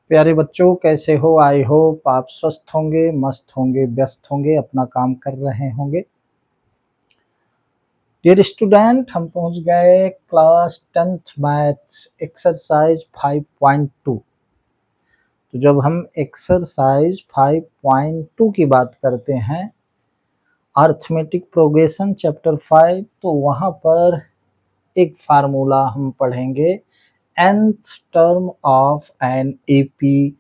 प्यारे बच्चों, कैसे हो? आई होप आप स्वस्थ होंगे, मस्त होंगे, व्यस्त होंगे, अपना काम कर रहे होंगे। डियर स्टूडेंट, हम पहुंच गए क्लास 10th मैथ्स एक्सरसाइज 5.2। तो जब हम एक्सरसाइज 5.2 की बात करते हैं, अर्थमेटिक प्रोग्रेशन चैप्टर 5, तो वहां पर एक फार्मूला हम पढ़ेंगे, nth term of an AP.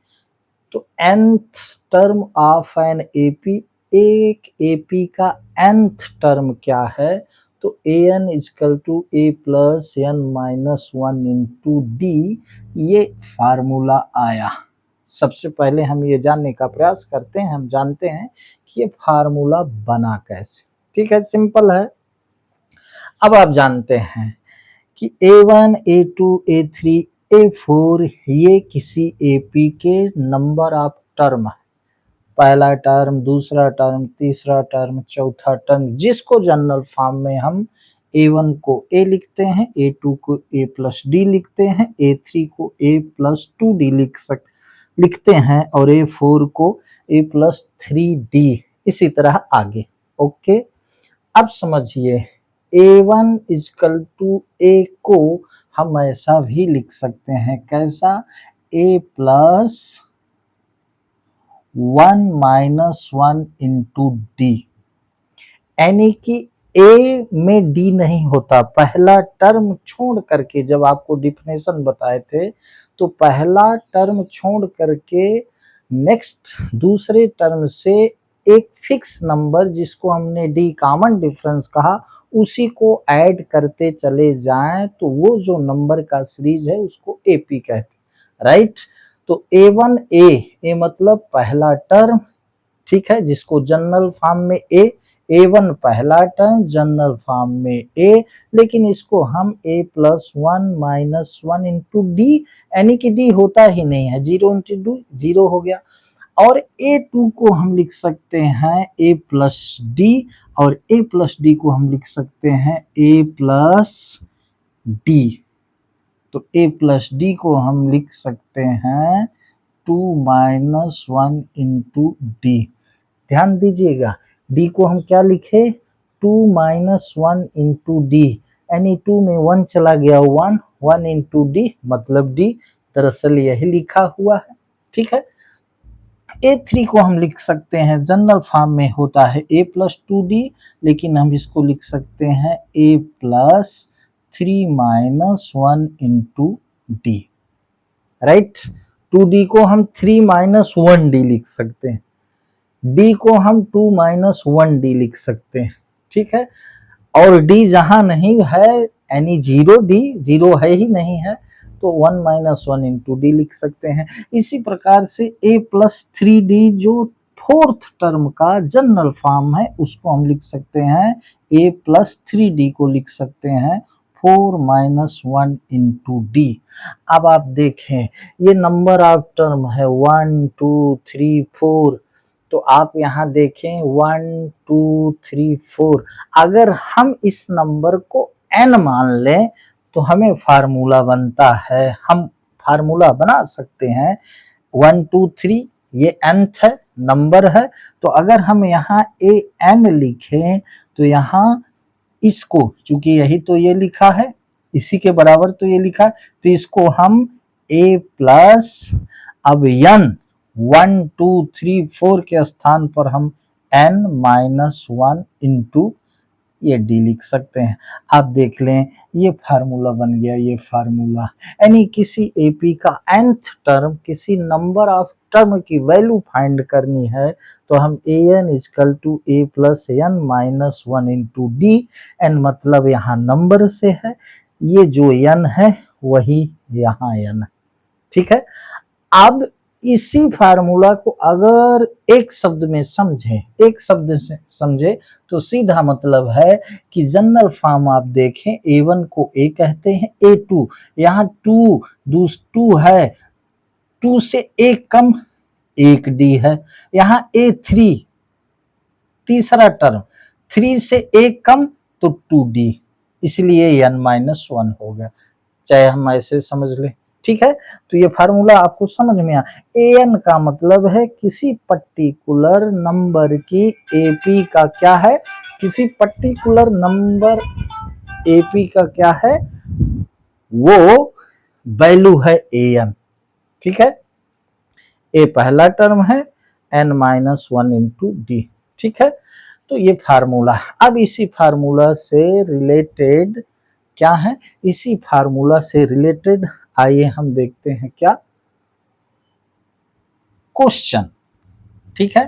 तो nth term of an AP, एक एपी का nth टर्म क्या है? तो an equal to a plus n minus 1 into d, ये फार्मूला आया। सबसे पहले हम ये जानने का प्रयास करते हैं, हम जानते हैं कि ये फार्मूला बना कैसे। ठीक है, सिंपल है। अब आप जानते हैं कि A1, A2, A3, A4 ये किसी AP के नंबर ऑफ टर्म है। पहला टर्म, दूसरा टर्म, तीसरा टर्म, चौथा टर्म, जिसको जनरल फॉर्म में हम A1 को A लिखते हैं, A2 को A प्लस डी लिखते हैं, A3 को A प्लस 2D लिखते हैं और A4 को A प्लस 3D, इसी तरह आगे। ओके, अब समझिए A1 इजकल टू A को हम ऐसा भी लिख सकते हैं, कैसा? A plus 1 minus 1 into D, यानी कि A में D नहीं होता। पहला टर्म छोड़ करके, जब आपको डिफिनेशन बताए थे, तो पहला टर्म छोड़ करके नेक्स्ट दूसरे टर्म से एक फिक्स नंबर, जिसको हमने डी कॉमन डिफरेंस कहा, उसी को ऐड करते चले जाएं तो वो जो नंबर का सीरीज है उसको एपी कहते हैं, राइट। तो A1 ए मतलब पहला टर्म, ठीक है, जिसको जनरल फॉर्म में A1 पहला टर्म, जनरल फॉर्म में A, लेकिन इसको हम A plus 1 minus 1 into D, यानी कि डी होता ही नहीं है, 0 इंटू डी 0 हो गया। और A2 को हम लिख सकते हैं A प्लस डी, और A प्लस डी को हम लिख सकते हैं A प्लस डी। तो A प्लस डी को हम लिख सकते हैं 2 माइनस 1 इंटू डी। ध्यान दीजिएगा, डी को हम क्या लिखे? 2 माइनस 1 इंटू डी, यानी 2 में 1 चला गया, 1 इंटू डी मतलब डी, दरअसल यही लिखा हुआ है। ठीक है, A3 को हम लिख सकते हैं, जनरल फॉर्म में होता है A प्लस 2D, लेकिन हम इसको लिख सकते हैं A plus 3 minus 1 into D, right. 2D को हम 3 माइनस 1D लिख सकते हैं, D को हम 2 माइनस 1D लिख सकते हैं, ठीक है। और D जहां नहीं है, यानी 0D, 0 है ही नहीं है, तो 1 माइनस 1 इंटू डी लिख सकते हैं। इसी प्रकार से A प्लस 3D जो फोर्थ टर्म का जनरल फॉर्म है, उसको हम लिख सकते हैं A प्लस 3D को लिख सकते हैं 4 माइनस 1 इंटू डी। अब आप देखें, ये नंबर ऑफ टर्म है 1 2 3 4, तो आप यहाँ देखें 1 2 3 4, अगर हम इस नंबर को n मान लें तो हमें फार्मूला बनता है, हम फार्मूला बना सकते हैं 1 2 3, ये nth है नंबर है, तो अगर हम यहाँ a n लिखें तो यहाँ इसको, चूंकि यही तो ये लिखा है, इसी के बराबर तो ये लिखा है, तो इसको हम a प्लस, अब n 1 2 3 4 के स्थान पर हम n माइनस 1 इंटू ये डी लिख सकते हैं। आप देख लें, ये फार्मूला बन गया, ये फार्मूला, यानी किसी एपी का nth टर्म, किसी नंबर ऑफ टर्म की वैल्यू फाइंड करनी है तो हम an equal to a plus n minus 1 into d, n मतलब यहाँ नंबर से है, ये जो n है वही यहाँ n है, ठीक है। अब इसी फार्मूला को अगर एक शब्द में समझें, एक शब्द से समझे, तो सीधा मतलब है कि जनरल फॉर्म आप देखें, A1 को A कहते हैं, A2 यहाँ 2 है, 2 से एक कम 1D है, यहाँ A3 तीसरा टर्म, 3 से एक कम तो 2D, इसलिए n माइनस 1 हो गया, चाहे हम ऐसे समझ लें, ठीक है, तो ये फार्मूला आपको समझ में आया। एन का मतलब है किसी पर्टिकुलर नंबर की एपी का क्या है, किसी पर्टिकुलर नंबर एपी का क्या है, वो वैल्यू है एन। ठीक है, ए पहला टर्म है, n minus one into d. ठीक है, तो ये फार्मूला। अब इसी फार्मूला से रिलेटेड क्या है, इसी फार्मूला से रिलेटेड आइए हम देखते हैं क्या क्वेश्चन। ठीक है,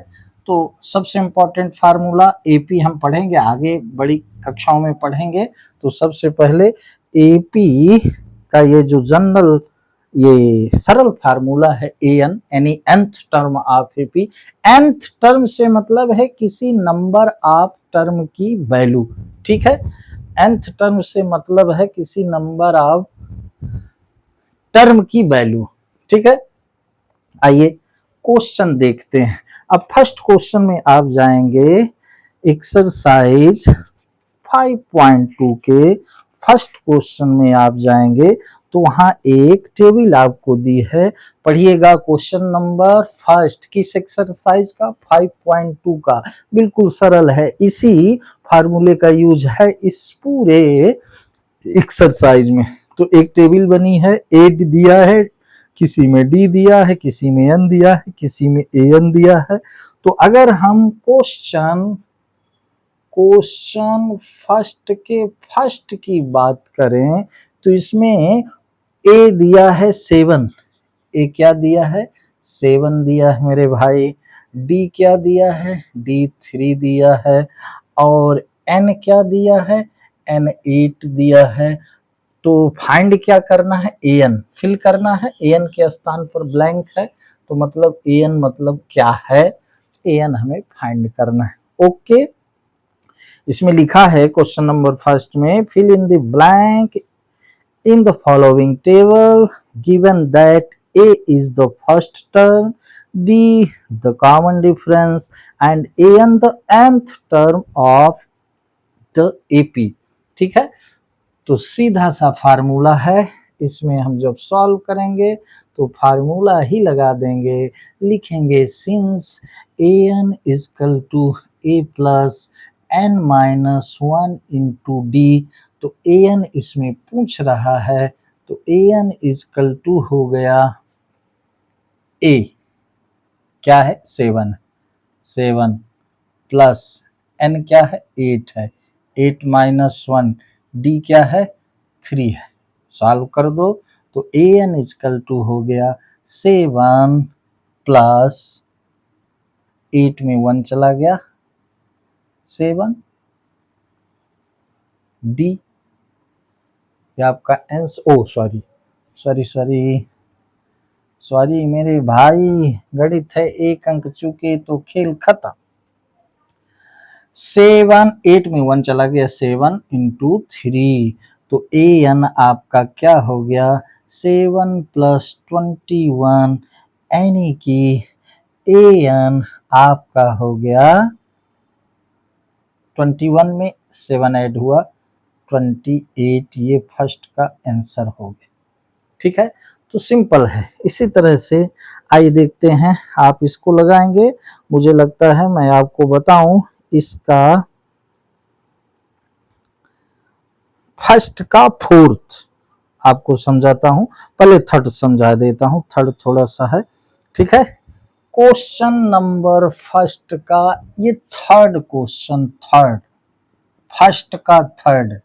तो सबसे इंपॉर्टेंट फार्मूला एपी हम पढ़ेंगे, आगे बड़ी कक्षाओं में पढ़ेंगे। तो सबसे पहले एपी का ये जो जनरल ये सरल फार्मूला है एन, यानी nth term of AP. nth term से मतलब है किसी नंबर ऑफ टर्म की वैल्यू। ठीक है, nth टर्म से मतलब है किसी नंबर ऑफ टर्म की वैल्यू। ठीक है, आइए क्वेश्चन देखते हैं। अब फर्स्ट क्वेश्चन में आप जाएंगे एक्सरसाइज 5.2 के फर्स्ट क्वेश्चन में आप जाएंगे तो वहां एक टेबल आपको दी है। पढ़िएगा क्वेश्चन नंबर फर्स्ट किस एक्सरसाइज का, 5.2 का। बिल्कुल सरल है, इसी फार्मूले का यूज है इस पूरे एक्सरसाइज में। तो एक टेबल बनी है, ए दिया है, किसी में डी दिया है, किसी में एन दिया है, किसी में ए एन दिया है। तो अगर हम क्वेश्चन फर्स्ट के फर्स्ट की बात करें तो इसमें ए दिया है 7, ए क्या दिया है 7 दिया है मेरे भाई। डी क्या दिया है, डी 3 दिया है। और एन क्या दिया है, एन 8 दिया है। तो फाइंड क्या करना है, ए एन फिल करना है। ए एन के स्थान पर ब्लैंक है, तो मतलब ए एन मतलब क्या है, ए एन हमें फाइंड करना है। ओके, इसमें लिखा है क्वेश्चन नंबर फर्स्ट में, fill in the blank in the following table given that A is the first term, D the common difference and An the nth term of the AP। ठीक है, तो सीधा सा formula है, इसमें हम जब सॉल्व करेंगे तो फार्मूला ही लगा देंगे। लिखेंगे since An equal to A plus n minus one into d. तो an इसमें पूछ रहा है, तो an इजकल टू हो गया a क्या है 7 प्लस n क्या है 8 है, 8 माइनस 1 d क्या है 3 है। सॉल्व कर दो तो an इजकल टू हो गया 7 प्लस 8 में 1 चला गया 7 d। ये आपका आंसर, ओ सॉरी मेरे भाई, गणित है एक अंक चुके तो खेल खत्म। 7 8 में 1 चला गया 7 इंटू 3, तो ए एन आपका क्या हो गया 7 प्लस 21, यानी कि ए एन आपका हो गया 21 में 7 ऐड हुआ 28। ये फर्स्ट का आंसर हो गया। ठीक है, तो सिंपल है। इसी तरह से आइए देखते हैं, आप इसको लगाएंगे। मुझे लगता है मैं आपको बताऊं इसका फर्स्ट का फोर्थ आपको समझाता हूं, पहले थर्ड समझा देता हूं, थर्ड थोड़ा सा है। ठीक है, क्वेश्चन नंबर फर्स्ट का ये थर्ड क्वेश्चन, थर्ड फर्स्ट का थर्ड।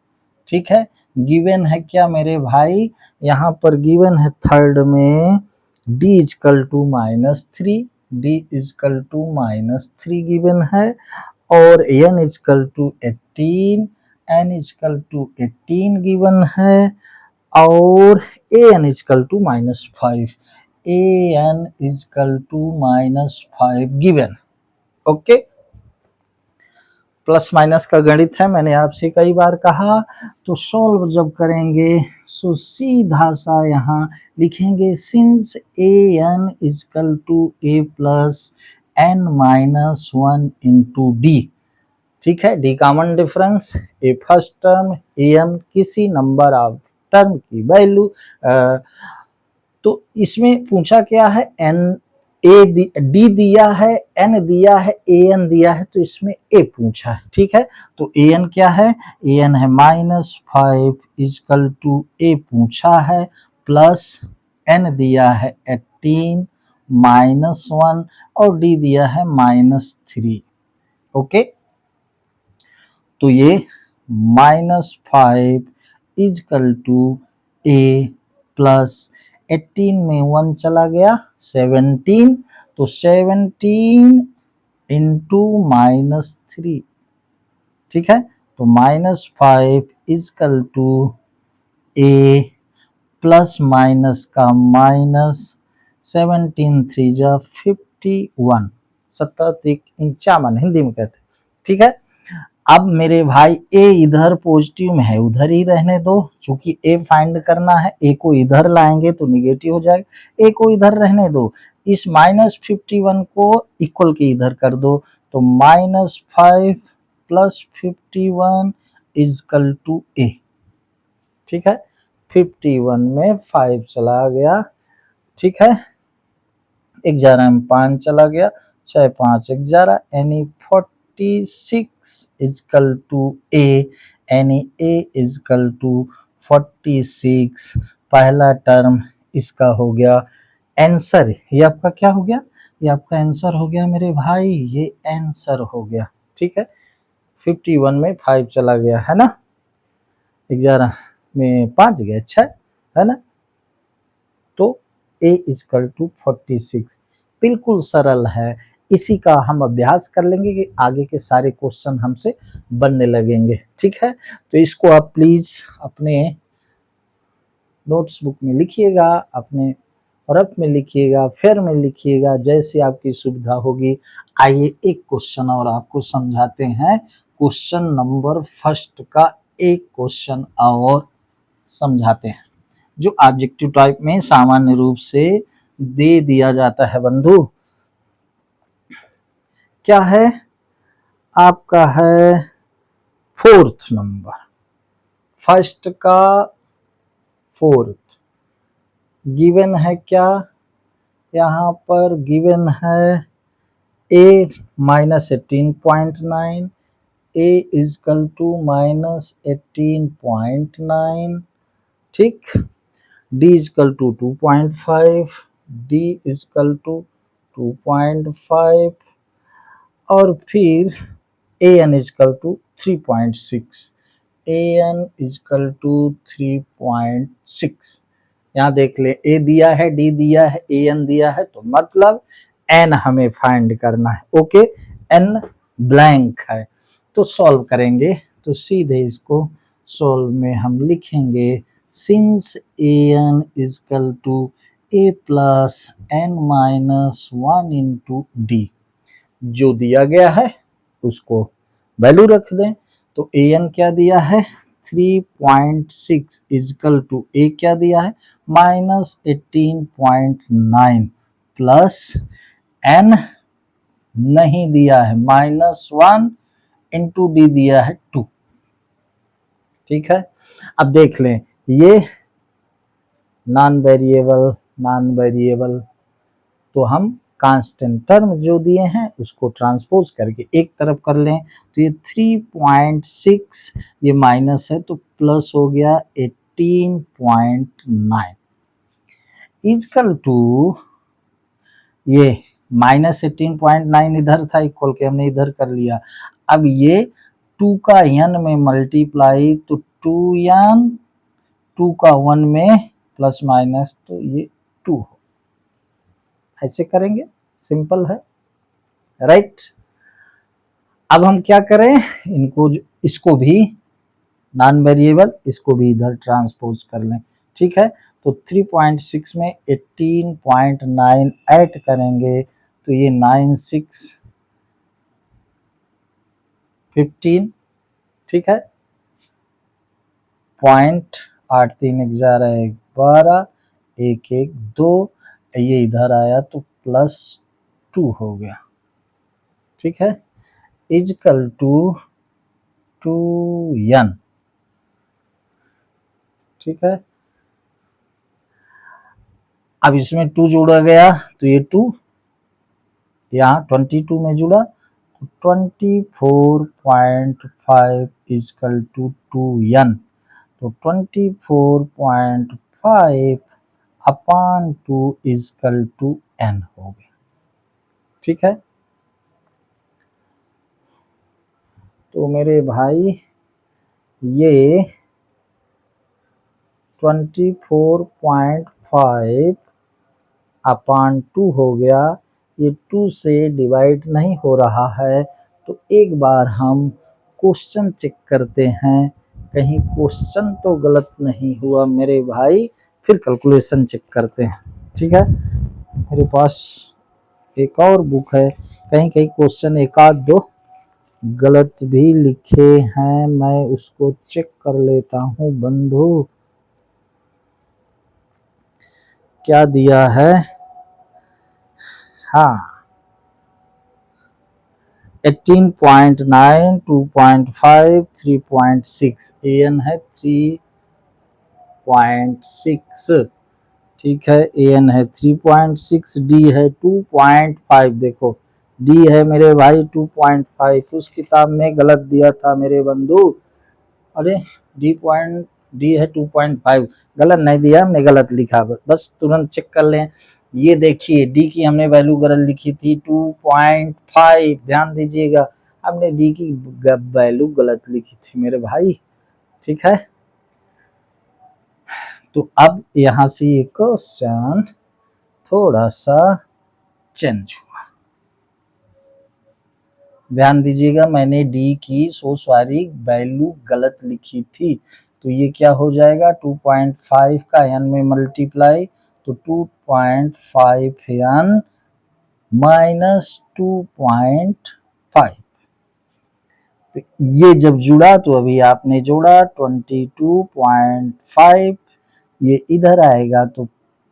ठीक है, गिवन है क्या मेरे भाई, यहाँ पर गिवन है थर्ड में d is equal to -3, d is equal to -3 given है, और n equal to 18, n equal to 18 given है, और an equal to -5, an equal to -5 given. Okay, plus minus का गणित है, मैंने आपसे कई बार कहा। तो सॉल्व जब करेंगे तो सीधा सा यहाँ लिखेंगे since a n is equal to a plus n minus one into d. ठीक है, d common difference, a first term, a n किसी नंबर ऑफ टर्म की वैल्यू, तो इसमें पूछा क्या है, एन डी दिया है, एन दिया है, ए एन दिया है, तो इसमें ए पूछा है। ठीक है, तो ए एन क्या है, ए एन है -5 इजकल टू ए पूछा है, प्लस एन दिया है 18 -1 और डी दिया है -3। ओके, तो ये -5 इजकल टू ए प्लस 18 में 1 चला गया 17, तो 17 इंटू -3। ठीक है, तो -5 equal to a plus minus का माइनस 17 3 जा 51, 57 हिंदी में कहते हैं। ठीक है, अब मेरे भाई ए इधर पॉजिटिव में है, उधर ही रहने दो, चूंकि ए फाइंड करना है, ए को इधर लाएंगे तो निगेटिव हो जाएगा, ए को इधर रहने दो, इस -51 को इक्वल के इधर कर दो, तो -5 प्लस 51 इजकल टू ए। ठीक है, 51 में 5 चला गया। ठीक है, 11 में 5 चला गया, 6 5 11 यानी 46 इजकल टू ए, यानी ए इजकल टू 46। पहला टर्म इसका हो गया आंसर। ये आपका क्या हो गया, ये आपका आंसर हो गया मेरे भाई, ये आंसर हो गया। ठीक है, 51 में 5 चला गया है ना, 11 में 5 गया 6 है ना, तो a इजकल टू 46। बिल्कुल सरल है, इसी का हम अभ्यास कर लेंगे कि आगे के सारे क्वेश्चन हमसे बनने लगेंगे। ठीक है, तो इसको आप प्लीज अपने नोट्स बुक में लिखिएगा, अपने रफ में लिखिएगा, फेयर में लिखिएगा, जैसी आपकी सुविधा होगी। आइए एक क्वेश्चन और आपको समझाते हैं, क्वेश्चन नंबर फर्स्ट का एक क्वेश्चन और समझाते हैं, जो ऑब्जेक्टिव टाइप में सामान्य रूप से दे दिया जाता है। बंधु क्या है आपका, है 4th नंबर, फर्स्ट का 4th गिवन है क्या, यहाँ पर गिवन है a -18.9, a इजकल टू -18.9। ठीक, d is equal to 2.5, d is equal to 2.5 और फिर a n is equal to 3.6, a n is equal to 3.6। यहाँ देख ले, ए दिया है, डी दिया है, ए एन दिया है, तो मतलब एन हमें फाइंड करना है। ओके, एन ब्लैंक है, तो सॉल्व करेंगे, तो सीधे इसको सॉल्व में हम लिखेंगे, since a n is equal to a plus n minus 1 into d, जो दिया गया है उसको वैल्यू रख दें। तो ए एन क्या दिया है 3.6 इजकल टू ए क्या दिया है -18.9 प्लस एन नहीं दिया है -1 इंटू डी दिया है 2। ठीक है, अब देख लें, ये नॉन वेरिएबल तो हम कांस्टेंट टर्म जो दिए हैं उसको ट्रांसपोज करके एक तरफ कर लें, तो ये 3.6 ये माइनस है तो प्लस हो गया 18.9 इजकल टू, ये -18.9 इधर था, इक्वल के हमने इधर कर लिया। अब ये 2 का n में मल्टीप्लाई, तो 2n 2 का 1 में प्लस माइनस, तो ये 2 हो, ऐसे करेंगे, सिंपल है, राइट। अब हम क्या करें, इनको इसको भी नॉन वेरिएबल, इसको भी इधर ट्रांसपोज कर लें। ठीक है, तो 3.6 में 18.9 ऐड करेंगे, तो ये 9 6 15। ठीक है, 0.83 11 1 1 2, ये इधर आया तो +2 हो गया। ठीक है, इजकल टू 2n। ठीक है, अब इसमें 2 जोड़ा गया तो ये 2 यहाँ 22 में जुड़ा, तो 24.5 इजकल टू 2n, तो 24.5 अपान 2 इजकल टू n हो गया। ठीक है, तो मेरे भाई ये 24.5 अपान 2 हो गया। ये 2 से डिवाइड नहीं हो रहा है, तो एक बार हम क्वेश्चन चेक करते हैं, कहीं क्वेश्चन तो गलत नहीं हुआ मेरे भाई, फिर कैलकुलेशन चेक करते हैं। ठीक है, मेरे पास एक और बुक है, कहीं कहीं क्वेश्चन एक आध दो गलत भी लिखे हैं, मैं उसको चेक कर लेता हूँ बंधु। क्या दिया है, हाँ 18.9, 2.5, 3.6, an है 3.6। ठीक है, an है 3.6, d है 2.5। देखो d है मेरे भाई 2.5, उस किताब में गलत दिया था मेरे बंधु। अरे डी है 2.5, गलत नहीं दिया हमने, गलत लिखा, बस तुरंत चेक कर लें। ये देखिए डी की हमने वैल्यू गलत लिखी थी 2.5, ध्यान दीजिएगा, हमने डी की वैल्यू गलत लिखी थी मेरे भाई। ठीक है, तो अब यहां से ये क्वेश्चन थोड़ा सा चेंज हुआ, ध्यान दीजिएगा, मैंने डी की सॉरी वैल्यू गलत लिखी थी, तो ये क्या हो जाएगा 2.5 का n में मल्टीप्लाई, तो 2.5 n माइनस 2.5, तो ये जब जुड़ा तो अभी आपने जोड़ा 22.5, ये इधर आएगा तो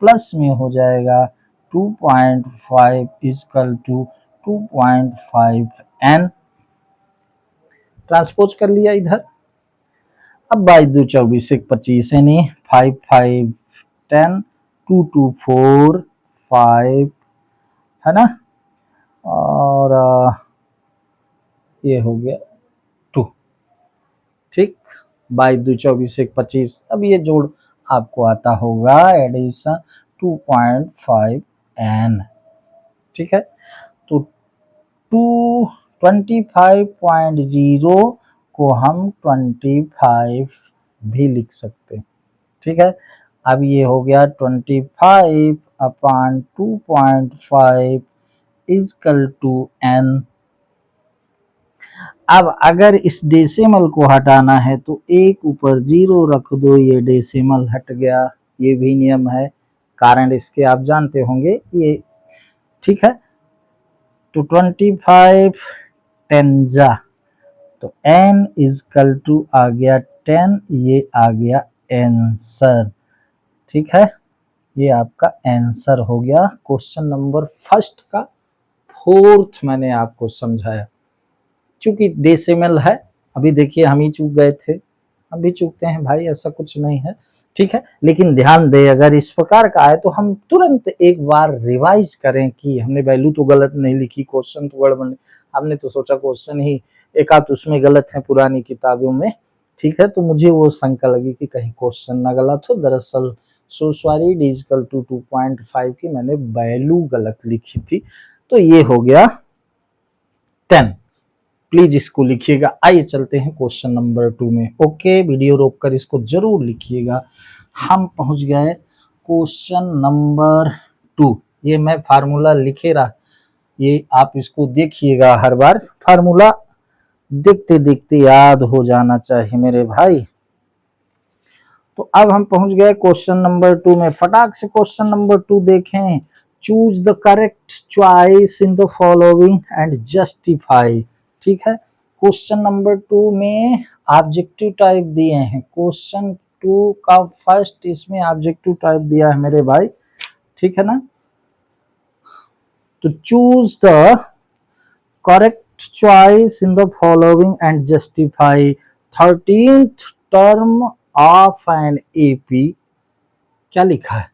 प्लस में हो जाएगा 2.5 इजकल टू 2.5 n, ट्रांसपोज कर लिया इधर। अब 22 24 1 25 यानी 5 5 10, 2 2 4 5 है ना, और ये हो गया 2। ठीक, 22 24 1 25, अब ये जोड़ आपको आता होगा एडिशन 2.5 n। ठीक है, तो 25.0 को हम 25 भी लिख सकते हैं। ठीक है, अब ये हो गया 25 अपान 2.5 इजकल टू n। अब अगर इस डेसिमल को हटाना है तो एक ऊपर 0 रख दो, ये डेसिमल हट गया, ये भी नियम है, कारण इसके आप जानते होंगे ये। ठीक है, तो 25 10 जा, तो n इजकल टू आ गया 10, ये आ गया आंसर। ठीक है, ये आपका आंसर हो गया क्वेश्चन नंबर फर्स्ट का फोर्थ, मैंने आपको समझाया। चूंकि डेसिमल है, अभी देखिए हम ही चूक गए थे, हम भी चूकते हैं भाई, ऐसा कुछ नहीं है। ठीक है, लेकिन ध्यान दे अगर इस प्रकार का आए तो हम तुरंत एक बार रिवाइज करें कि हमने वैल्यू तो गलत नहीं लिखी, क्वेश्चन तो गड़बड़, हमने तो सोचा क्वेश्चन ही एक आध उसमें गलत है पुरानी किताबों में। ठीक है, तो मुझे वो शंका लगी कि कहीं क्वेश्चन ना गलत हो, दरअसल सो सॉरी डिजिकल टू 2.5 की मैंने वैल्यू गलत लिखी थी। तो ये हो गया 10, प्लीज इसको लिखिएगा। आइए चलते हैं क्वेश्चन नंबर 2 में। ओके, वीडियो रोककर इसको जरूर लिखिएगा। हम पहुंच गए क्वेश्चन नंबर 2, ये मैं फार्मूला लिखे रहा, ये आप इसको देखिएगा, हर बार फार्मूला देखते देखते याद हो जाना चाहिए मेरे भाई। तो अब हम पहुंच गए क्वेश्चन नंबर 2 में, फटाक से क्वेश्चन नंबर 2 देखें। Choose the correct choice in the following and justify. ठीक है, क्वेश्चन नंबर 2 में ऑब्जेक्टिव टाइप दिए हैं, क्वेश्चन 2 का फर्स्ट इसमें ऑब्जेक्टिव टाइप दिया है मेरे भाई। ठीक है ना, तो choose the correct choice in the following and justify 13th term of an AP. क्या लिखा है,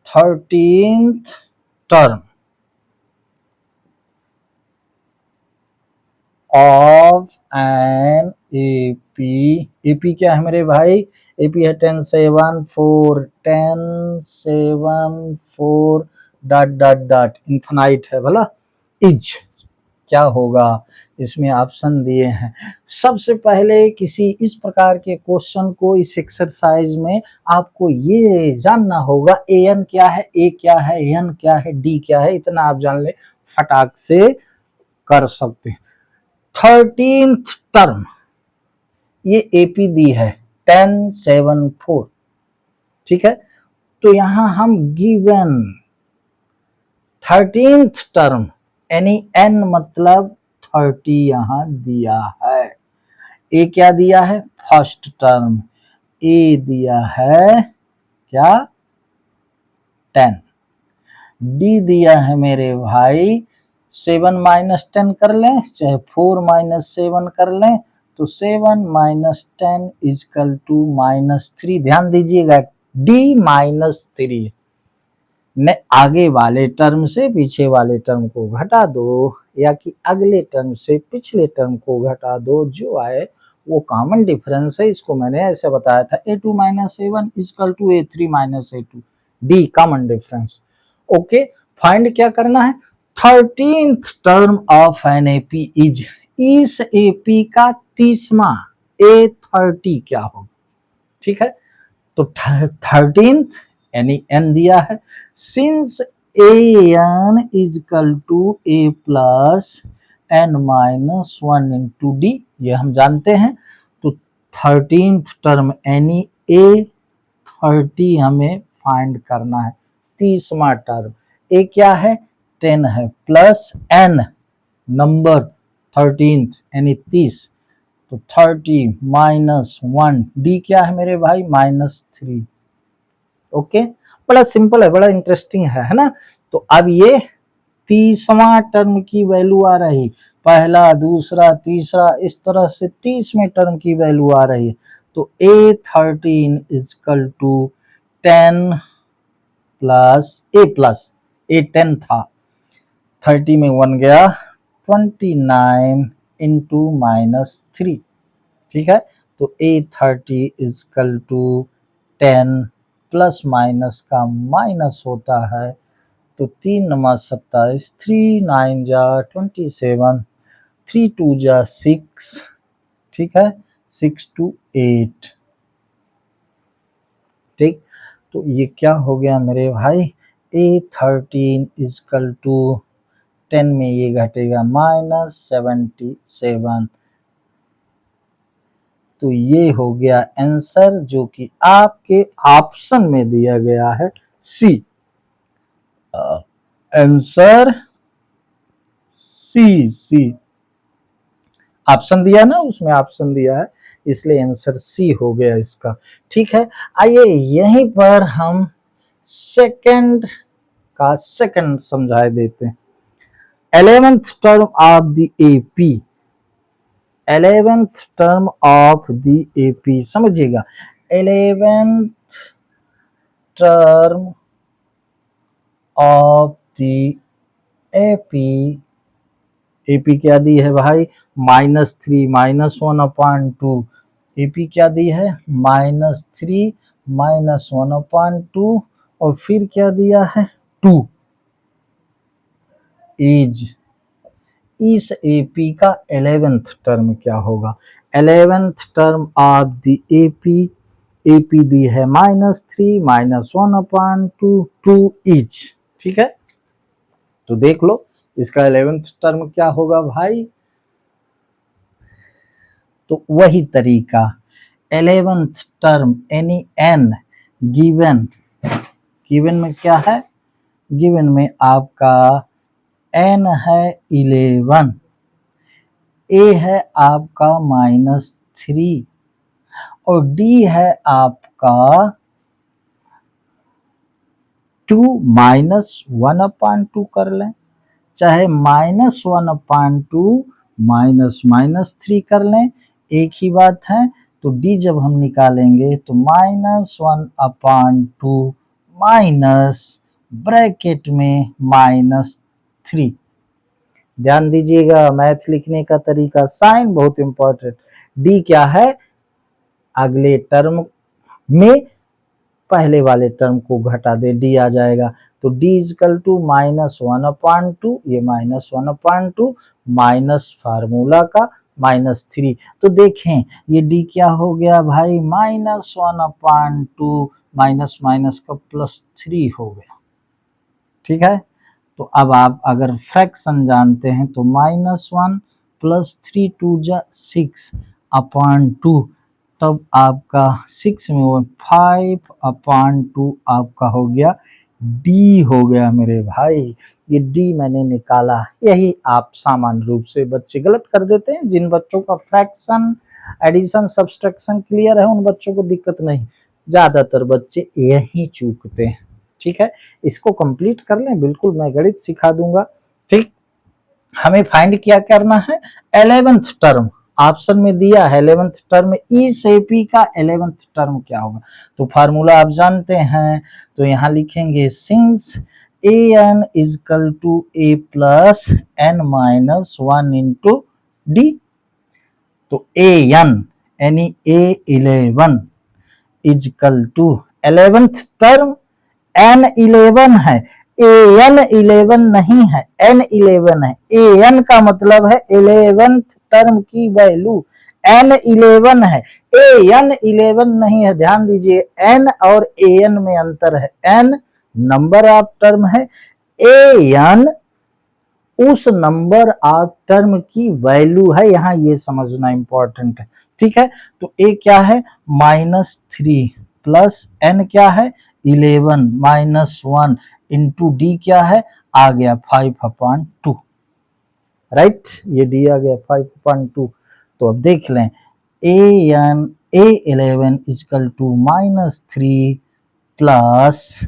13th term of an AP, AP क्या है मेरे भाई, AP है 10 7 4 10 7 4 डॉट डॉट डॉट इन्फिनाइट है भला, इज क्या होगा, इसमें ऑप्शन दिए हैं। सबसे पहले किसी इस प्रकार के क्वेश्चन को इस एक्सरसाइज में आपको ये जानना होगा एन क्या है, ए क्या है, एन क्या है, डी क्या है, इतना आप जान ले, फटाक से कर सकते हैं। 13th टर्म ये एपी दी है 10 7 4, ठीक है। तो यहां हम गिवन 13th टर्म यानी एन मतलब 30 यहां दिया है। ए क्या दिया है, फर्स्ट टर्म, ए दिया है क्या 10, डी दिया है मेरे भाई 7 माइनस 10 कर लें चाहे 4 माइनस 7 कर लें, तो 7 माइनस 10 इजकल टू -3। ध्यान दीजिएगा डी -3 ने आगे वाले टर्म से पीछे वाले टर्म को घटा दो, या कि अगले टर्म से पिछले टर्म को घटा दो, जो आए वो कॉमन डिफरेंस है। इसको मैंने ऐसे बताया था a2 minus a1 equal to a3 minus a2, d common difference. Okay, find क्या करना है, 13th term of an AP is, इस एपी का 30वां, A30 क्या होगा, ठीक है। तो 13th यानी n दिया है, सिंस an equal to a plus n minus 1 into d, ये हम जानते हैं। तो 13th टर्म यानी A30 हमें फाइंड करना है, 30वां टर्म, ए क्या है 10 है, प्लस n नंबर 13th यानी 30, तो 30 माइनस 1, डी क्या है मेरे भाई -3। ओके, बड़ा सिंपल है, बड़ा इंटरेस्टिंग है ना। तो अब ये 30वां टर्म की वैल्यू आ रही, पहला दूसरा तीसरा इस तरह से 30वें टर्म की वैल्यू आ रही है। तो A13 is equal to 10 plus A10 था, 30 में 1 गया 29 इंटू -3, ठीक है। तो A30 equal to 10 plus minus का माइनस होता है, तो 3 × 27, 3 9 जा 27, 3 2 जा 6, ठीक है, 6 2 8, ठीक। तो ये क्या हो गया मेरे भाई, A13 इजकल टू 10 में ये घटेगा -77, तो ये हो गया आंसर, जो कि आपके ऑप्शन में दिया गया है सी, आंसर सी ऑप्शन दिया ना, उसमें ऑप्शन दिया है, इसलिए आंसर सी हो गया इसका, ठीक है। आइए यहीं पर हम सेकंड का सेकंड समझा देते हैं। 11th term of the AP, 11th term of the AP समझिएगा, 11th term of the AP, AP क्या दी है भाई -3 -1/2, एपी क्या दी है -3 -1/2, और फिर क्या दिया है 2, इज, इस एपी का 11th टर्म क्या होगा, 11th term of the AP, AP दी है -3 -1/2, 2 इज, ठीक है। तो देख लो इसका 11th टर्म क्या होगा भाई, तो वही तरीका 11th टर्म यानी n गिवन, गिवन में क्या है, गिवन में आपका n है 11, a है आपका -3, और d है आपका 2 -1/2 कर लें, चाहे -1/2 -3 कर लें, एक ही बात है। तो d जब हम निकालेंगे तो -1/2 माइनस ब्रैकेट में -3। ध्यान दीजिएगा मैथ लिखने का तरीका, साइन बहुत इंपॉर्टेंट। डी क्या है, अगले टर्म में पहले वाले टर्म को घटा दे, डी आ जाएगा। तो डी इजकल टू -1/2, ये -1/2 माइनस फार्मूला का -3। तो देखें ये डी क्या हो गया भाई, -1/2 माइनस माइनस का +3 हो गया। ठीक है, तो अब आप अगर फ्रैक्शन जानते हैं तो -1 + 3 2 6/2, तब आपका 6 में 5/2 आपका हो गया, डी हो गया मेरे भाई। ये डी मैंने निकाला। यही आप सामान्य रूप से बच्चे गलत कर देते हैं। जिन बच्चों का फ्रैक्शन, एडिशन, सब्सट्रैक्शन क्लियर है उन बच्चों को दिक्कत नहीं, ज्यादातर बच्चे यही चूकते हैं। ठीक है, इसको कंप्लीट कर लें, बिल्कुल मैं गणित सिखा दूंगा। ठीक, हमें फाइंड क्या करना है, 11th टर्म ऑप्शन में दिया है। 11th टर्म ई से पी का 11th टर्म क्या होगा, तो फार्मूला आप जानते हैं। तो यहाँ लिखेंगे since a n is equal to a plus n minus 1 into d. तो ए एन यानी A11 is equal to 11th term N11 है, AN11 नहीं है, N11 है। AN का मतलब है 11th टर्म की वैल्यू, N11 है, AN11 नहीं है। ध्यान दीजिए N और AN में अंतर है। N नंबर ऑफ टर्म है, AN उस नंबर ऑफ टर्म की वैल्यू है, यहां ये समझना इंपॉर्टेंट है। ठीक है, तो A क्या है -3 प्लस N क्या है 11 -1 इंटू डी क्या है, आ गया 5/2। राइट, ये डी आ गया 5/2। तो अब देख लें A11 इजकल टू -3 प्लस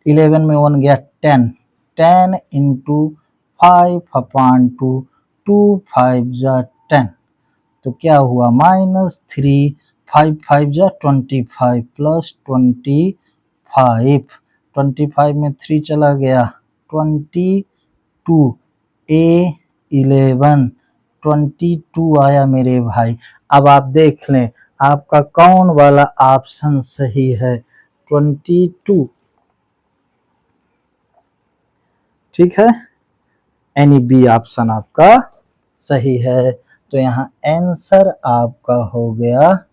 11 में 1 गया 10 इंटू 5/2, 2 5 जा 10, तो क्या हुआ -3 5 5 जा 25 प्लस 25 में 3 चला गया 22, A11 22 आया मेरे भाई। अब आप देख लें आपका कौन वाला ऑप्शन सही है, 22। ठीक है, यानी बी ऑप्शन आपका सही है। तो यहाँ आंसर आपका हो गया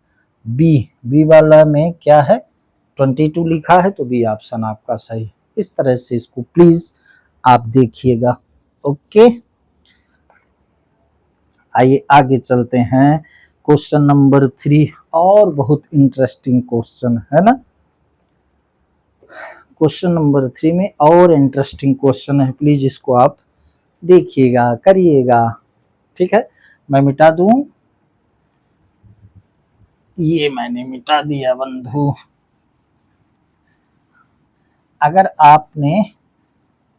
बी वाला में क्या है 22 लिखा है, तो बी ऑप्शन आपका सही। इस तरह से इसको प्लीज आप देखिएगा। ओके, आइए आगे चलते हैं। क्वेश्चन नंबर 3 और बहुत इंटरेस्टिंग क्वेश्चन है ना। क्वेश्चन नंबर 3 में और इंटरेस्टिंग क्वेश्चन है, प्लीज इसको आप देखिएगा, करिएगा। ठीक है, मैं मिटा दूं, ये मैंने मिटा दिया बंधु। अगर आपने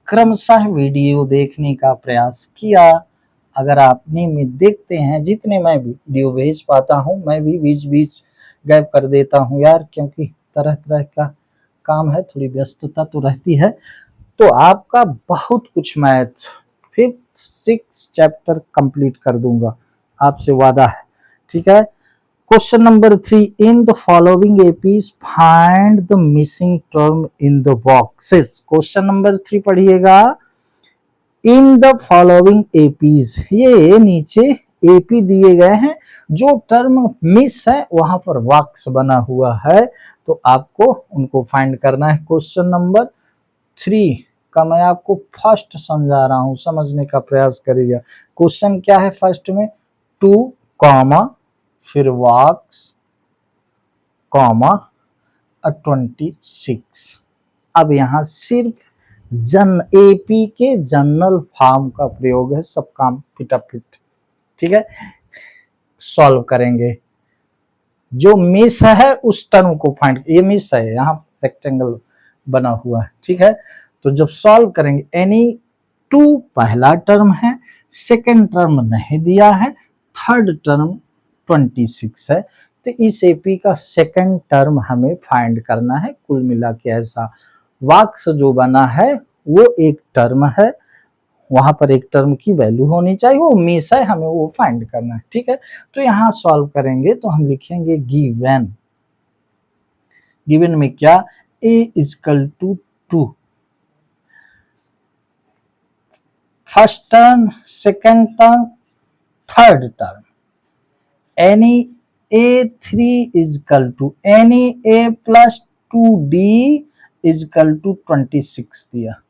क्रमशः वीडियो देखने का प्रयास किया, अगर आपने में देखते हैं, जितने मैं वीडियो भेज पाता हूं, मैं भी बीच बीच गैप कर देता हूं यार, क्योंकि तरह तरह का काम है, थोड़ी व्यस्तता तो रहती है। तो आपका बहुत कुछ math 5th 6th chapter complete कर दूंगा, आपसे वादा है। ठीक है, question number 3, in the following APs find the missing term in the boxes. Question number 3 पढ़िएगा, इन द फॉलोइंग एपीज, ये नीचे एपी दिए गए हैं, जो टर्म मिस है वहां पर बॉक्स बना हुआ है, तो आपको उनको फाइंड करना है। क्वेश्चन नंबर 3 का मैं आपको फर्स्ट समझा रहा हूं, समझने का प्रयास करिएगा। क्वेश्चन क्या है, फर्स्ट में 2 कॉमा फिर वॉक्स कॉमा 26। अब यहां सिर्फ एपी के जनरल फॉर्म का प्रयोग है, सब काम फिटाफिट। ठीक है, सॉल्व करेंगे। जो मिस है उस टर्म को फाइंड, ये मिस है, यहाँ रेक्टेंगल बना हुआ है। ठीक है, तो जब सॉल्व करेंगे, यानी 2 पहला टर्म है, सेकेंड टर्म नहीं दिया है, थर्ड टर्म 26 है, तो इस एपी का सेकंड टर्म हमें फाइंड करना है। कुल मिला के ऐसा वाक्य जो बना है वो एक टर्म है, वहां पर एक टर्म की वैल्यू होनी चाहिए, वो मिस है, हमें वो फाइंड करना है। ठीक है, तो यहाँ सॉल्व करेंगे तो हम लिखेंगे गिवन, गिवन में क्या, a is equal to 2, first term, second term, third term, any a3 equal to any a plus 2d equal to 26 दिया।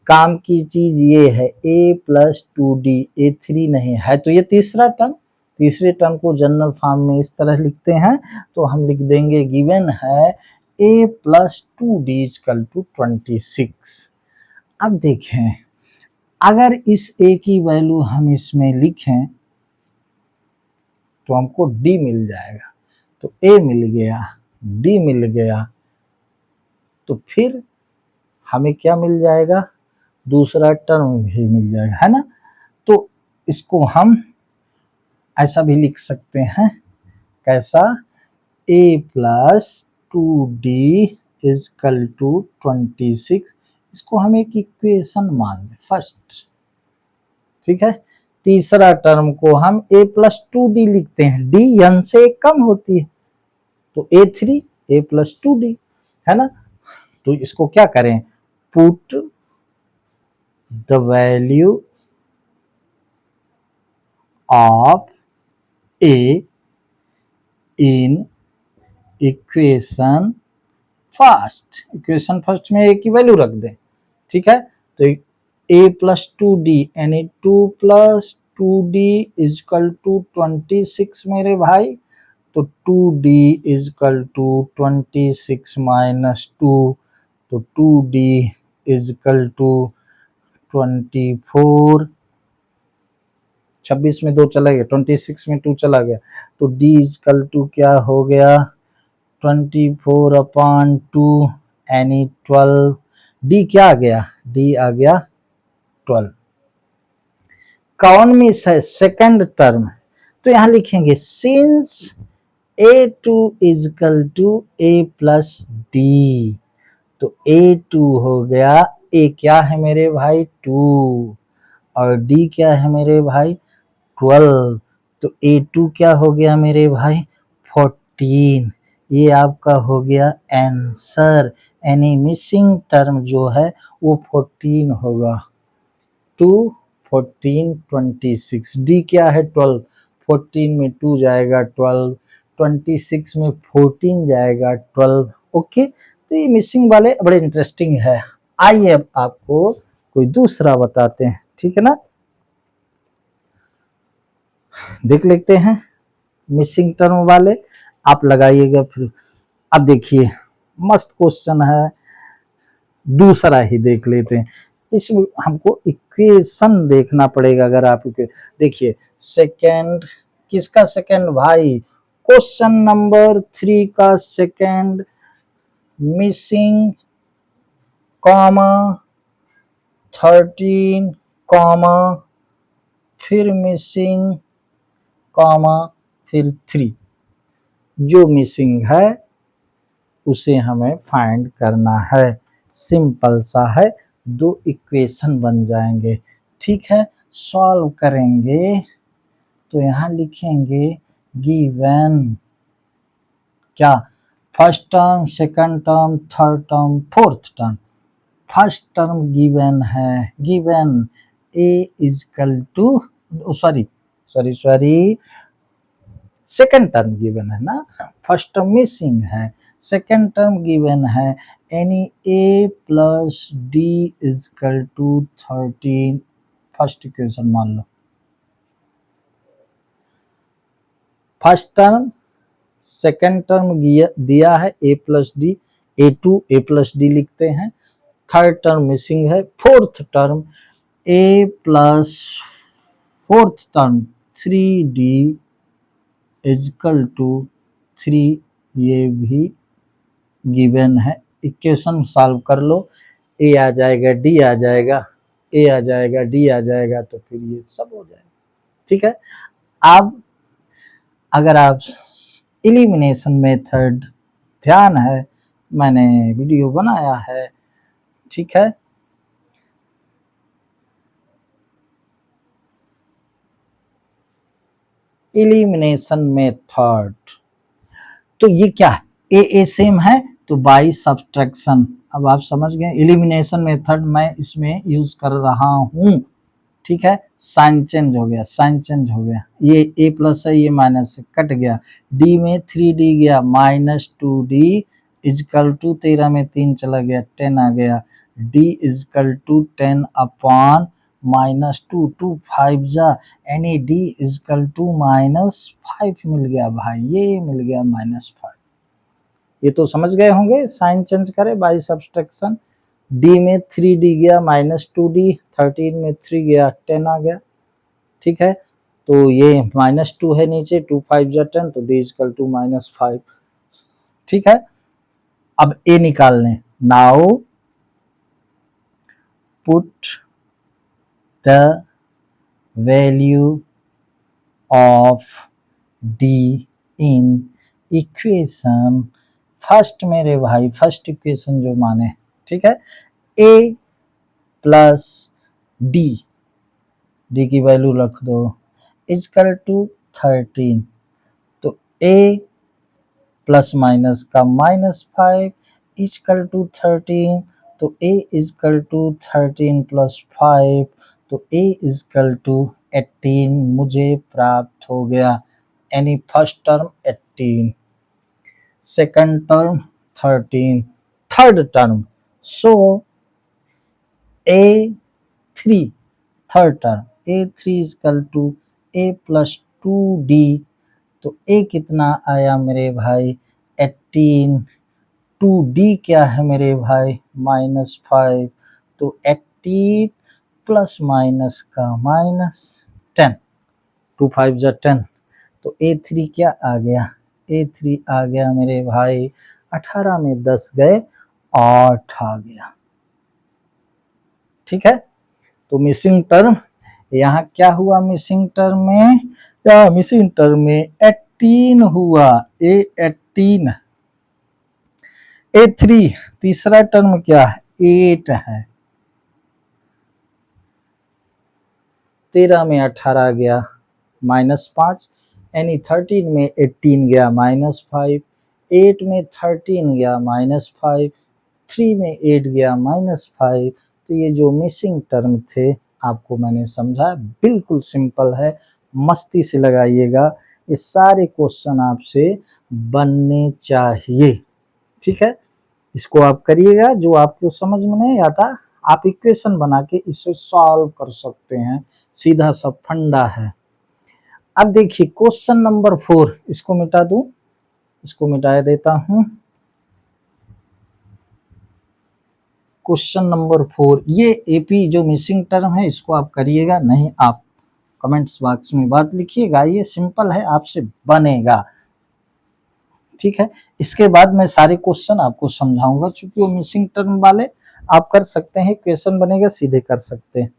काम की चीज ये है a प्लस 2d, a3 नहीं है तो ये तीसरा टर्म, तीसरे टर्म को जनरल फॉर्म में इस तरह लिखते हैं, तो हम लिख देंगे गिवन है a plus 2d equal to 26। अब देखें, अगर इस a की वैल्यू हम इसमें लिखें तो हमको d मिल जाएगा, तो a मिल गया, d मिल गया, तो फिर हमें क्या मिल जाएगा, दूसरा टर्म भी मिल जाएगा, है ना। तो इसको हम ऐसा भी लिख सकते हैं, कैसा, a plus 2d equal to 26, इसको हम एक इक्वेशन मान लें फर्स्ट। ठीक है, तीसरा टर्म को हम a प्लस 2d लिखते हैं, d n से एक कम होती है, तो a3 a प्लस 2d, है ना। तो इसको क्या करें, put the value of a in equation first, equation first में a की वैल्यू रख दें। ठीक है, तो a प्लस 2d यानी 2 प्लस 2d इजकल टू 26 मेरे भाई, तो 2d इजकल टू 26 माइनस 2, तो 2d इजकल टू 24, 26 में 2 चला गया, 26 में 2 चला गया, तो d इजकल टू क्या हो गया, 24/2 यानी 12, d क्या आ गया, d आ गया 12। कौन मिस है, सेकंड टर्म, तो यहां लिखेंगे since a2 equal to a plus d, तो a2 हो गया, a क्या है मेरे भाई 2 और d क्या है मेरे भाई 12, तो a2 क्या हो गया मेरे भाई 14, ये आपका हो गया आंसर, यानी मिसिंग टर्म जो है वो 14 होगा, 2 14 26, d क्या है 12, 14 में 2 जाएगा 12, 26 में 14 जाएगा 12। ओके, तो ये मिसिंग वाले बड़े इंटरेस्टिंग है। आइए अब आपको कोई दूसरा बताते हैं, ठीक है ना, देख लेते हैं मिसिंग टर्म वाले, आप लगाइएगा फिर। अब देखिए मस्त क्वेश्चन है, दूसरा ही देख लेते हैं, इसमें हमको इक्वेशन देखना पड़ेगा। अगर आप देखिए सेकंड, किसका सेकंड भाई, क्वेश्चन नंबर 3 का सेकंड, मिसिंग कॉमा 13 कॉमा फिर मिसिंग कॉमा फिर 3, जो मिसिंग है उसे हमें फाइंड करना है। सिंपल सा है, 2 इक्वेशन बन जाएंगे। ठीक है, सॉल्व करेंगे तो यहाँ लिखेंगे गिवन क्या, first term, second term, third term, fourth term. First term given है, given a is equal to, sorry, second term given है ना, फर्स्ट टर्म मिसिंग है, सेकंड टर्म गिवन है, यानी a plus d is equal to 13, first equation मान लो। First term, second term दिया है a plus d, a2 a plus d लिखते हैं, थर्ड टर्म मिसिंग है, fourth term a plus fourth term 3d is equal to 3, ये भी गिवन है। इक्वेशन सॉल्व कर लो, a आ जाएगा, d आ जाएगा, a आ जाएगा, d आ जाएगा, तो फिर ये सब हो जाएगा। ठीक है, अब अगर आप एलिमिनेशन मेथड ध्यान है, मैंने वीडियो बनाया है, ठीक है। एलिमिनेशन मेथड, तो ये क्या है, ए सेम है तो बाई सब्सट्रैक्शन। अब आप समझ गए, एलिमिनेशन मेथड मैं इसमें यूज कर रहा हूं, ठीक है। साइन चेंज हो गया, साइन चेंज हो गया, ये ए प्लस है, ये माइनस है, कट गया। डी में 3d गया, -2d इजकल टू 13 में 3 चला गया, 10 आ गया। डी इजकल टू 10 अपॉन -2, 2 5 जा, यानी डी इजकल टू -5 मिल गया भाई, ये मिल गया -5। ये तो समझ गए होंगे, साइन चेंज करे बाई सब्सट्रैक्शन। डी में 3d गया, -2d, 13 में 3 गया, 10 आ गया, ठीक है। तो ये -2 है नीचे, 2 5 जा 10, तो d इजकल टू -5, ठीक है। अब ए निकाल लें। Now put the value of D in equation first मेरे भाई, फर्स्ट इक्वेशन जो माने, ठीक है। ए प्लस डी, डी की वैल्यू रख दो, इजकल टू 13, तो ए प्लस माइनस का -5 इजकल टू 13, तो ए इजकल टू 13 प्लस 5, तो ए इजकल टू 18 मुझे प्राप्त हो गया। यानी first term 18, second term 13, third term, so A3, third term A3 equal to A plus 2d, तो A कितना आया मेरे भाई 18, 2d क्या है मेरे भाई -5, तो 18 प्लस माइनस का -10, 2 5 जा 10, तो A3 क्या आ गया, A3 आ गया मेरे भाई 18 में 10 गए 8 आ गया, ठीक है। तो मिसिंग टर्म यहाँ क्या हुआ, मिसिंग टर्म में, या मिसिंग टर्म में 18 हुआ, A18, A3 तीसरा टर्म क्या है 8 है, 13 में 18 गया -5, यानी 13 में 18 गया -5, 8 में 13 गया -5, 3 में 8 गया -5। तो ये जो मिसिंग टर्म थे आपको मैंने समझा, बिल्कुल सिंपल है, मस्ती से लगाइएगा, ये सारे क्वेश्चन आपसे बनने चाहिए, ठीक है। इसको आप करिएगा, जो आपको समझ में नहीं आता आप इक्वेशन बना के इसे सॉल्व कर सकते हैं, सीधा सा फंडा है। अब देखिए क्वेश्चन नंबर 4, इसको मिटा दूं, इसको मिटा देता हूं। क्वेश्चन नंबर 4, ये एपी जो मिसिंग टर्म है इसको आप करिएगा, नहीं आप कमेंट्स बॉक्स में बात लिखिएगा, ये सिंपल है, आपसे बनेगा, ठीक है। इसके बाद मैं सारे क्वेश्चन आपको समझाऊंगा, चूंकि वो मिसिंग टर्म वाले आप कर सकते हैं, क्वेश्चन बनेगा सीधे कर सकते हैं।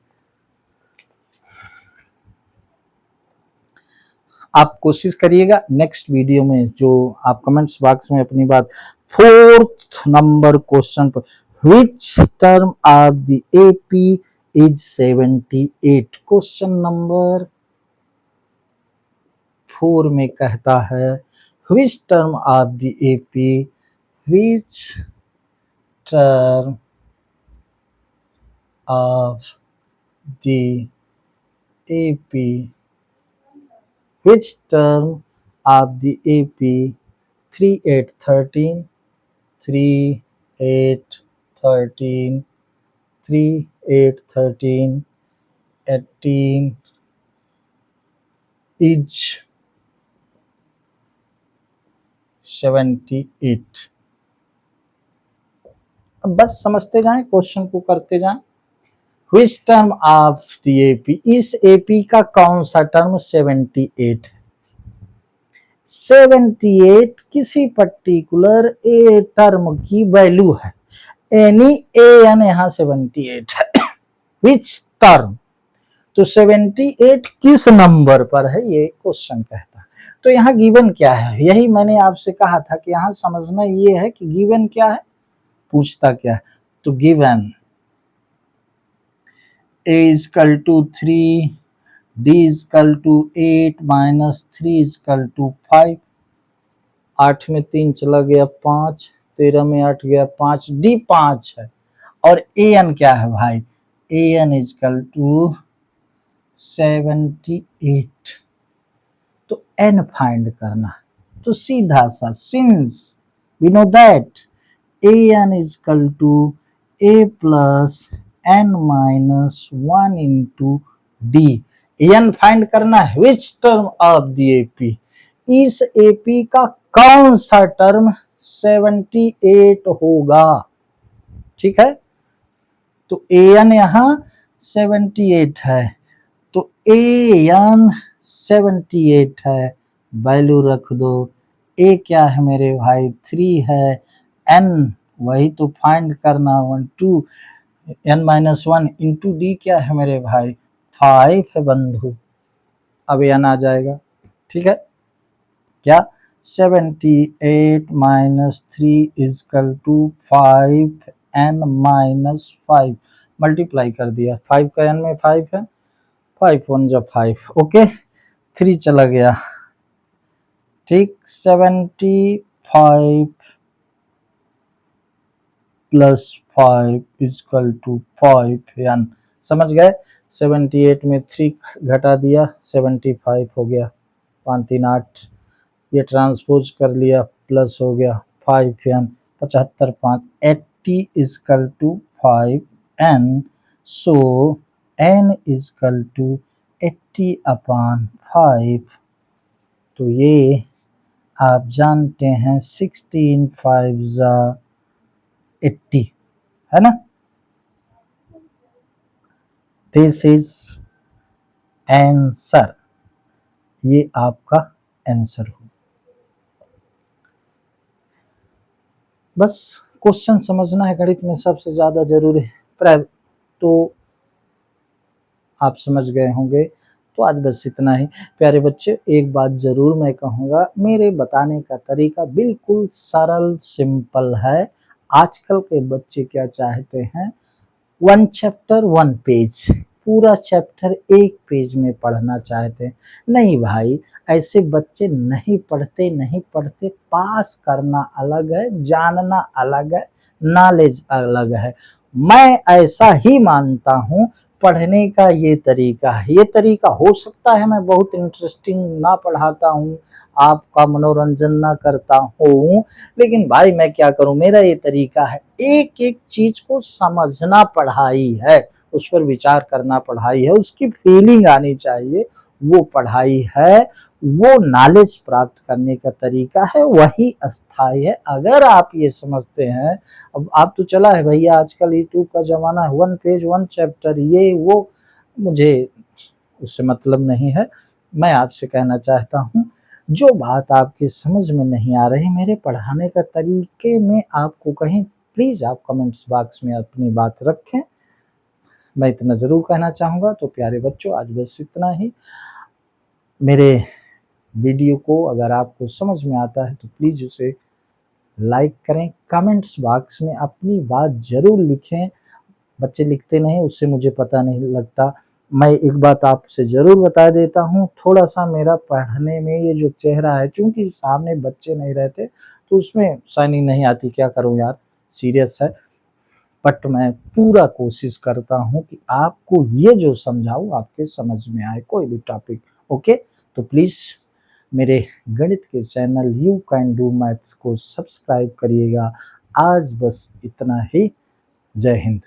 आप कोशिश करिएगा नेक्स्ट वीडियो में, जो आप कमेंट्स बॉक्स में अपनी बात, 4th नंबर क्वेश्चन पर, which term of the AP is 78, question number 4 में कहता है which term of the AP, which term of the AP, which term of the AP 3 8 13 3 8 13 3 8 13 18 is 78। अब बस समझते जाएं, क्वेश्चन को करते जाएं। Which term of the AP, इस AP का कौन सा टर्म 78 है, 78 किसी पर्टिकुलर ए टर्म की वैल्यू है, एनी ए एन यहाँ 78 है। Which term, तो 78 किस नंबर पर है, ये क्वेश्चन कहता है। तो यहाँ गिवन क्या है, यही मैंने आपसे कहा था कि यहाँ समझना ये है कि गिवन क्या है, पूछता क्या है। तो given a is equal to 3, d is equal to 8 minus 3 is equal to 5, 8 में 3 चला गया 5, 13 में 8 गया 5, डी 5 है। और ए एन क्या है भाई, a n is equal to 78। तो एन फाइंड करना, तो सीधा सा since we know that a n is equal to a plus n minus 1 into d. N find करना है which term of the AP, इस एपी का कौन सा टर्म 78 होगा, ठीक है। तो ए एन यहाँ 78 है, तो ए एन 78 है, वैल्यू रख दो। ए क्या है मेरे भाई 3 है, एन वही तो फाइंड करना 1 2 एन माइनस 1 इंटू डी क्या है मेरे भाई 5 है बंधु। अब एन आ जाएगा, ठीक है, क्या 78 माइनस 3 is equal to 5 n minus 5, multiply कर दिया, 5 का एन में 5 है, 5 1 जा 5, ओके 3 चला गया, ठीक 75 प्लस 5 इक्वल टू 5 एन, समझ गए। 78 में 3 घटा दिया 75 हो गया, 5 3 8, ये ट्रांसपोज कर लिया प्लस हो गया 5 n, 75 5 80 equal to 5 n, so n equal to 80 upon 5। तो ये आप जानते हैं 16 5 जा 80 है ना, दिस इज आंसर, ये आपका आंसर हो। बस क्वेश्चन समझना है, गणित में सबसे ज्यादा जरूरी है, तो आप समझ गए होंगे। तो आज बस इतना ही प्यारे बच्चे। एक बात जरूर मैं कहूँगा, मेरे बताने का तरीका बिल्कुल सरल सिंपल है। आजकल के बच्चे क्या चाहते हैं, 1 चैप्टर 1 पेज, पूरा चैप्टर 1 पेज में पढ़ना चाहते हैं। नहीं भाई, ऐसे बच्चे नहीं पढ़ते। पास करना अलग है, जानना अलग है, नॉलेज अलग है। मैं ऐसा ही मानता हूँ, पढ़ने का ये तरीका है। ये तरीका हो सकता है मैं बहुत इंटरेस्टिंग ना पढ़ाता हूँ, आपका मनोरंजन ना करता हूँ, लेकिन भाई मैं क्या करूँ, मेरा ये तरीका है। एक एक चीज को समझना पढ़ाई है, उस पर विचार करना पढ़ाई है, उसकी फीलिंग आनी चाहिए, वो पढ़ाई है, वो नॉलेज प्राप्त करने का तरीका है, वही अस्थाई है। अगर आप ये समझते हैं, अब आप तो चला है भैया आजकल यूट्यूब का जमाना है, 1 पेज 1 चैप्टर ये वो, मुझे उससे मतलब नहीं है। मैं आपसे कहना चाहता हूँ, जो बात आपकी समझ में नहीं आ रही मेरे पढ़ाने का तरीके में आपको कहीं, प्लीज आप कमेंट्स बॉक्स में अपनी बात रखें, मैं इतना जरूर कहना चाहूँगा। तो प्यारे बच्चों, आज बस इतना ही। मेरे वीडियो को अगर आपको समझ में आता है तो प्लीज़ उसे लाइक करें, कमेंट्स बॉक्स में अपनी बात जरूर लिखें। बच्चे लिखते नहीं, उससे मुझे पता नहीं लगता। मैं एक बात आपसे ज़रूर बता देता हूँ, थोड़ा सा मेरा पढ़ने में ये जो चेहरा है, चूँकि सामने बच्चे नहीं रहते तो उसमें शाइनिंग नहीं आती, क्या करूँ यार, सीरियस है। बट मैं पूरा कोशिश करता हूँ कि आपको ये जो समझाऊँ आपके समझ में आए, कोई भी टॉपिक, ओके। तो प्लीज़ मेरे गणित के channel you can do maths को सब्सक्राइब करिएगा। आज बस इतना ही, जय हिंद।